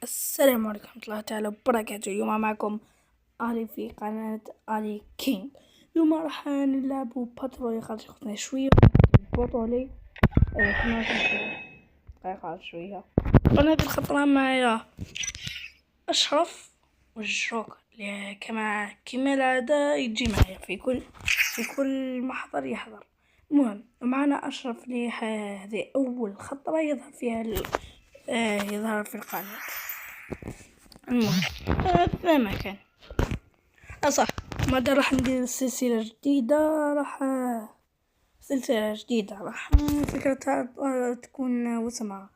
السلام عليكم ورحمة الله تعالى وبركاته. اليوم معكم علي في قناة علي كينج. اليوم راح نلعبوا باترولي خاطر خدنا شوية باترولي 12 دقيقة شوية. وانا هذه الخطرة معايا أشرف والجوكر اللي كما العادة يجي معايا في كل محضر يحضر. المهم معنا أشرف اللي هذه أول خطرة يظهر فيها يظهر في القناة. المهم هذا مكان صح ماذا راح ندير سلسلة جديدة. راح فكرتها تكون وسمها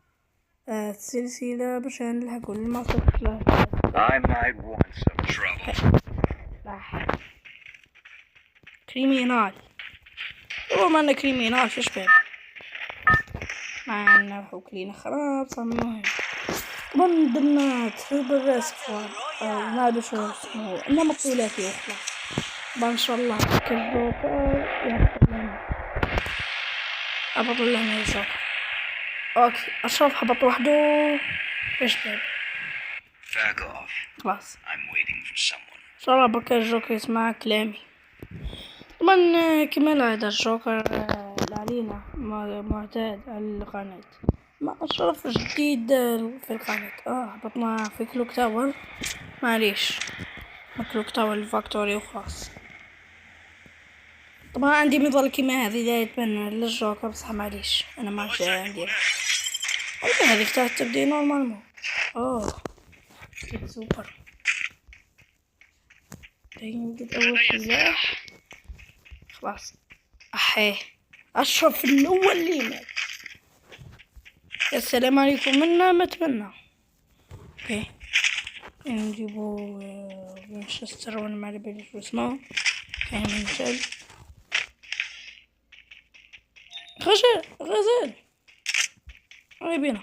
سلسلة باش نلحقوا المصدر. I might want some trouble. كريمينال معنا كريمينال في شباب معنا وكلينا خراب صار. المهم طبعا درنا تحب الرسف نادو شو اسمه انا مقولاتي وخلاص. ان شاء الله كالجوكر هبط لنا الجوكر. اوكي اشرف هبط وحده يا شباب. Back off. خلاص I'm waiting for someone. ان شاء الله بركة الجوكر يسمع كلامي. طبعا كما العادة الجوكر علينا معتاد على القناة. ما أشرف جديد في القناة. هبطنا في كلوك تاور معليش كلوك تاور الفاكتوري وخلاص. طبعا عندي مظل كيما هذه لا يتبنى للجوكر بصح معليش انا ما عندي هذيك تاع تبدي نورمالمون. سوبر نجد اول سلاح خلاص. احيه اشرف الاول اللي مات. السلام عليكم منا متمنى. اوكي نجيبو مانشستر وانا ما على بالي شو اسمه. كاين منشل غزال هاي بينا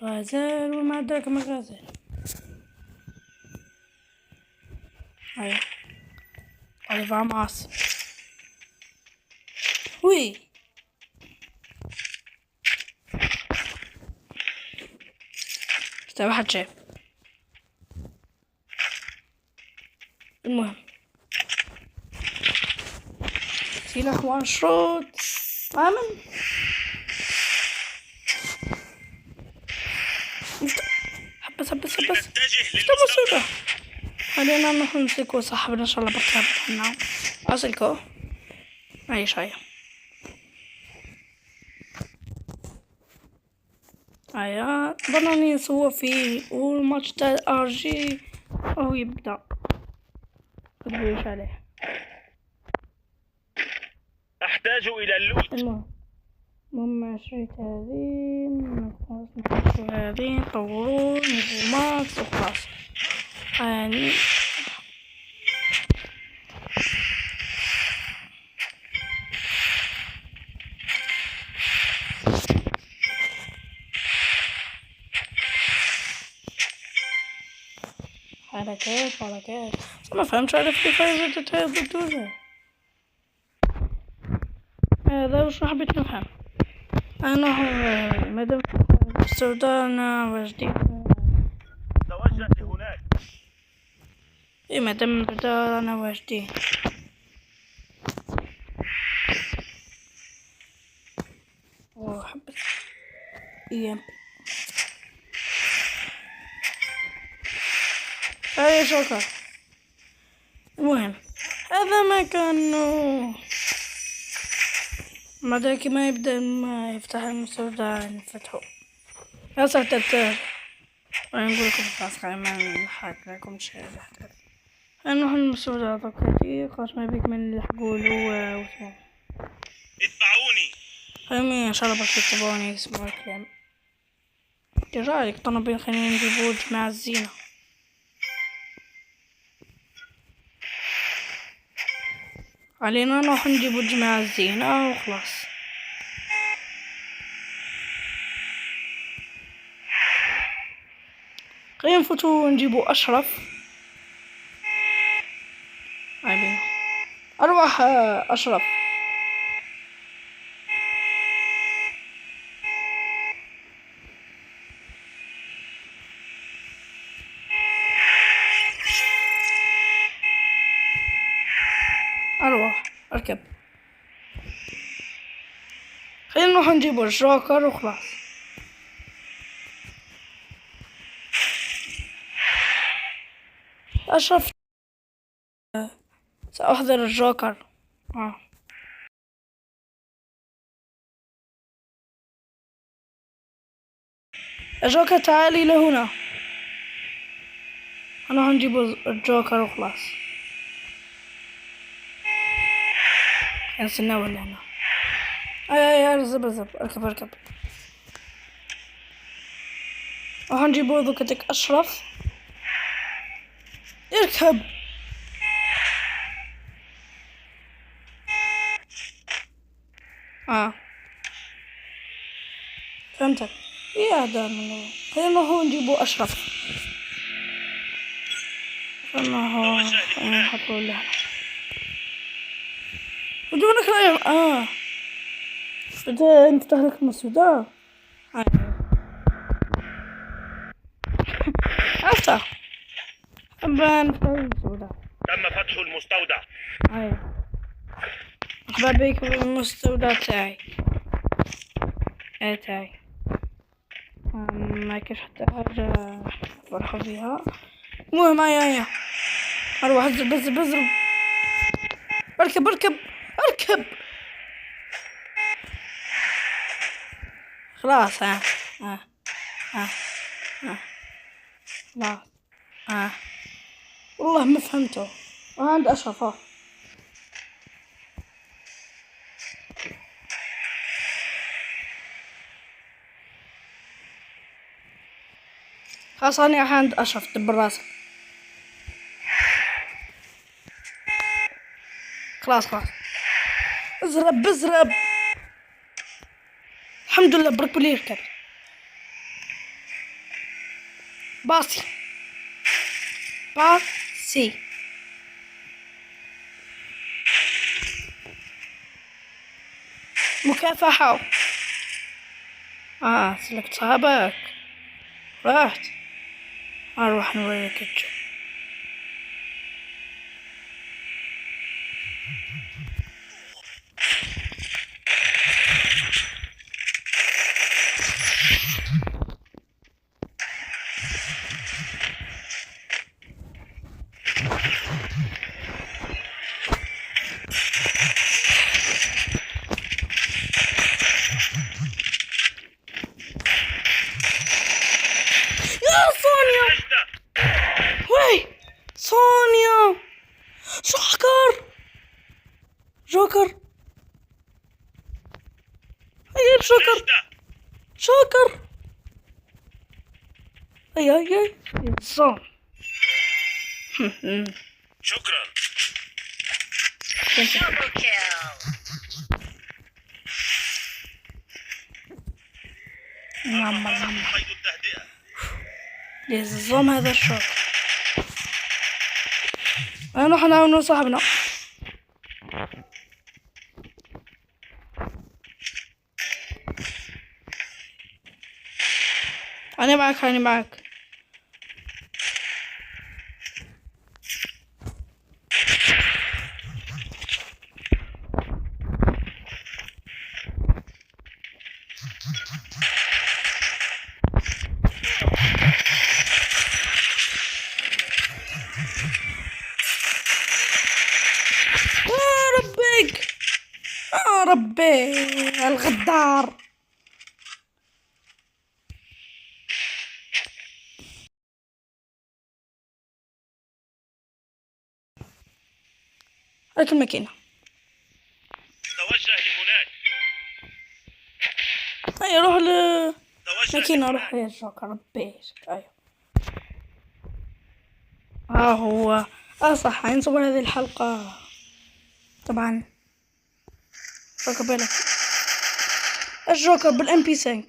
غزال وما أدراك ما غزال. هاي فاماس وي واحد شاف. المهم سلاح وان شوت آمن حبس مفتوح. خلينا نروح نمسكو صاحبنا ان شاء الله بركة بطلنا أصلكو هاي شاية. هيا بناني نسوى فيه والماتش تاع RG أو يبدأ مدويش عليه. أحتاج إلى اللوت. المهم شريت هذين خلاص هذين طورون نجيب ماكس وخلاص يعني. حركات ما فهمتش على في فايزة تتهدد هذا وش حبيت نفهم انا. مادام السودان وجديد توجه لهناك. مادام بدا انا واجدين وحبت هاي شكرا. المهم هذا ما كان ماذا كما يبدأ ما يفتح المستودع نفتحه يا ساتر. ونقول لكم خلاص خلينا ما نحرق لكم شيء الاحداث. نروح المستودع ضكتي خلاص ما بيك من اللي يحقوله واسمه اتبعوني. خليني ان شاء الله بس يتبعوني يسمعوا الكلام. جرالك طنبين خلينا نجيبو جماعة الزينة. علينا نروح نجيبو جماعة الزينة وخلاص. خلينا نفوتو نجيبو أشرف. عايبين أروح أشرف. اركب. خلينا نروح نجيب الجوكر وخلاص. أشرف سأحضر الجوكر. الجوكر تعالي لهنا. هنروح نجيب الجوكر وخلاص. نستناه ولا هنا. اي ارزب اركب. راح نجيبو ذوكتك أشرف. اركب. فهمتك. ايه هذا منو؟ خلينا نروحو نجيبو أشرف. خلينا نحطو له. ودونك رايح. بدأ نفتح لك مسودة. افتح. نفتح المسودة. تم فتح المستودع. مرحبا بك بالمستودع تاعي. تاعي. ما كاش حتى حاجة فرحة فيها. المهم هيا اروح ازرب. اركب. خلاص. خلاص. والله ما فهمته. عند أشرف. خلاص أنا عند أشرف. دبر راسك. خلاص ازرب. الحمد لله برك بلي يركب. باصي مكافحة. سلكت صحابك. رحت. اروح نوريك الجو. سونيا جوكر هيا شوكر اي صون. شكرا. قيد التهدئة. يزوم هذا الشوك. نحن نعاونو صاحبنا. أنا معك. ربي الغدار. هاك الماكينة. توجه لهناك. هيا روح الماكينة. روح يا جوكر. ربي ايوه. هو صح. هنصور هذه الحلقة طبعا. فك بالك الجوكر بالام بي 5.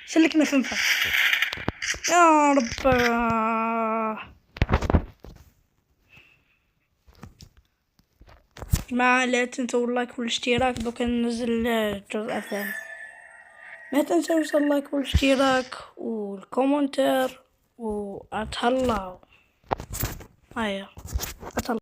سلكنا فنفة يا رب. لا تنسوا اللايك والاشتراك. دوكا ننزل الجزء الثاني. ما تنسوا اللايك والاشتراك والكومنتر واتهلاو. هيا أطلع.